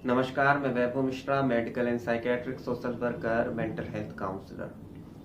नमस्कार, मैं Vaibhav Mishra, medical and psychiatric social worker, mental health counsellor.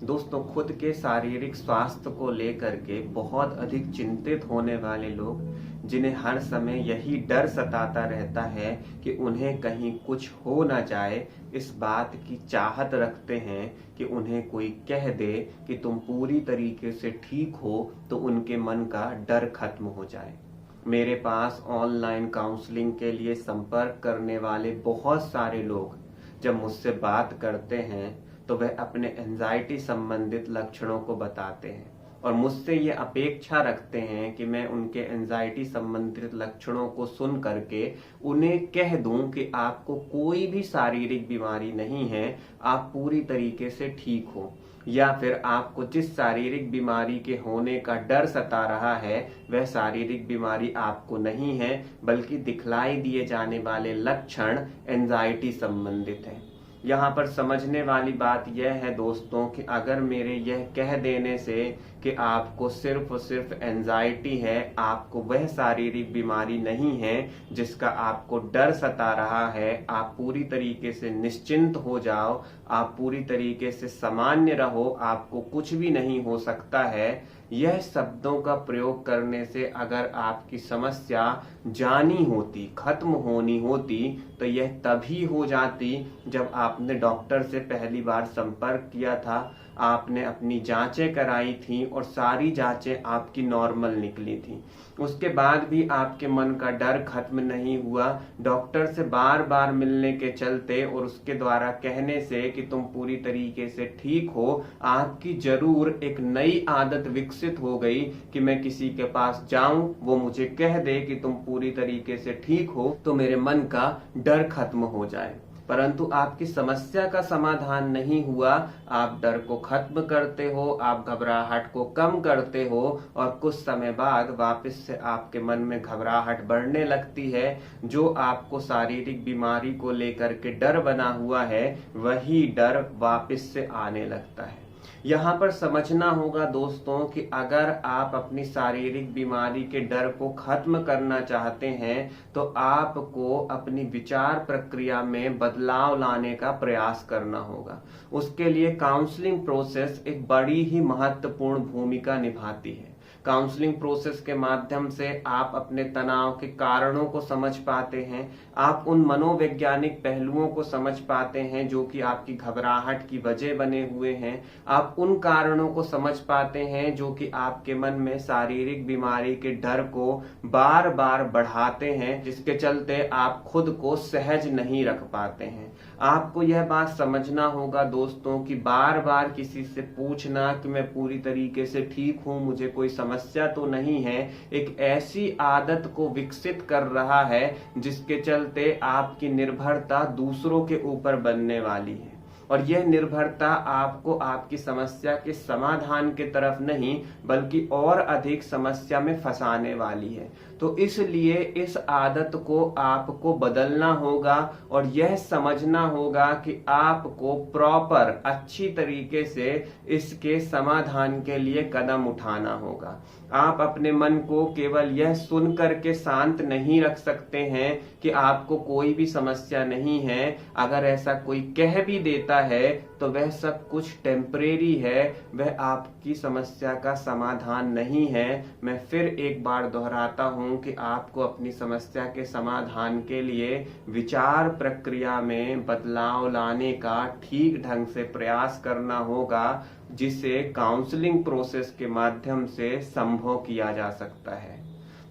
दोस्तों, खुद के शारीरिक स्वास्थ्य को लेकर के बहुत अधिक चिंतित होने वाले लोग, जिन्हें हर समय यही डर सताता रहता है कि उन्हें कहीं कुछ हो ना जाए, इस बात की चाहत रखते हैं कि उन्हें कोई कह दे कि तुम पूरी तरीके से ठीक हो, तो उनके मन का डर खत्म हो जाए। मेरे पास ऑनलाइन काउंसलिंग के लिए संपर्क करने वाले बहुत सारे लोग जब मुझसे बात करते हैं तो वह अपने एंजाइटी संबंधित लक्षणों को बताते हैं और मुझसे ये अपेक्षा रखते हैं कि मैं उनके एंजाइटी संबंधित लक्षणों को सुन करके उन्हें कह दूं कि आपको कोई भी शारीरिक बीमारी नहीं है, आप पूरी तरीके से ठीक हो, या फिर आपको जिस शारीरिक बीमारी के होने का डर सता रहा है वह शारीरिक बीमारी आपको नहीं है, बल्कि दिखलाई दिए जाने वाले लक्षण एंजाइटी संबंधित है। यहाँ पर समझने वाली बात यह है दोस्तों कि अगर मेरे यह कह देने से कि आपको सिर्फ और सिर्फ एंजाइटी है, आपको वह शारीरिक बीमारी नहीं है जिसका आपको डर सता रहा है, आप पूरी तरीके से निश्चिंत हो जाओ, आप पूरी तरीके से सामान्य रहो, आपको कुछ भी नहीं हो सकता है, यह शब्दों का प्रयोग करने से अगर आपकी समस्या जानी होती, खत्म होनी होती, तो यह तभी हो जाती जब आपने डॉक्टर से पहली बार संपर्क किया था, आपने अपनी जांचें कराई थी और सारी जांचें आपकी नॉर्मल निकली थी। उसके बाद भी आपके मन का डर खत्म नहीं हुआ। डॉक्टर से बार बार मिलने के चलते और उसके द्वारा कहने से कि तुम पूरी तरीके से ठीक हो, आपकी जरूर एक नई आदत विकसित हो गई कि मैं किसी के पास जाऊं, वो मुझे कह दे कि तुम पूरी तरीके से ठीक हो, तो मेरे मन का डर खत्म हो जाए। परंतु आपकी समस्या का समाधान नहीं हुआ। आप डर को खत्म करते हो, आप घबराहट को कम करते हो और कुछ समय बाद वापस से आपके मन में घबराहट बढ़ने लगती है। जो आपको शारीरिक बीमारी को लेकर के डर बना हुआ है, वही डर वापस से आने लगता है। यहाँ पर समझना होगा दोस्तों कि अगर आप अपनी शारीरिक बीमारी के डर को खत्म करना चाहते हैं तो आपको अपनी विचार प्रक्रिया में बदलाव लाने का प्रयास करना होगा। उसके लिए काउंसलिंग प्रोसेस एक बड़ी ही महत्वपूर्ण भूमिका निभाती है। काउंसलिंग प्रोसेस के माध्यम से आप अपने तनाव के कारणों को समझ पाते हैं, आप उन मनोवैज्ञानिक पहलुओं को समझ पाते हैं जो कि आपकी घबराहट की वजह बने हुए हैं, आप उन कारणों को समझ पाते हैं जो कि आपके मन में शारीरिक बीमारी के डर को बार बार बढ़ाते हैं, जिसके चलते आप खुद को सहज नहीं रख पाते हैं। आपको यह बात समझना होगा दोस्तों कि बार बार किसी से पूछना कि मैं पूरी तरीके से ठीक हूं, मुझे कोई समस्या तो नहीं है, एक ऐसी आदत को विकसित कर रहा है जिसके चलते आपकी निर्भरता दूसरों के ऊपर बनने वाली है और यह निर्भरता आपको आपकी समस्या के समाधान की तरफ नहीं बल्कि और अधिक समस्या में फंसाने वाली है। तो इसलिए इस आदत को आपको बदलना होगा और यह समझना होगा कि आपको प्रॉपर अच्छी तरीके से इसके समाधान के लिए कदम उठाना होगा। आप अपने मन को केवल यह सुन करके शांत नहीं रख सकते हैं कि आपको कोई भी समस्या नहीं है। अगर ऐसा कोई कह भी देता है तो वह सब कुछ टेम्परेरी है, वह आपकी समस्या का समाधान नहीं है। मैं फिर एक बार दोहराता हूं कि आपको अपनी समस्या के समाधान के लिए विचार प्रक्रिया में बदलाव लाने का ठीक ढंग से प्रयास करना होगा, जिसे काउंसलिंग प्रोसेस के माध्यम से संभव किया जा सकता है।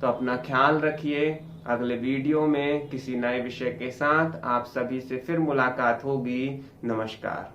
तो अपना ख्याल रखिए। अगले वीडियो में किसी नए विषय के साथ आप सभी से फिर मुलाकात होगी। नमस्कार।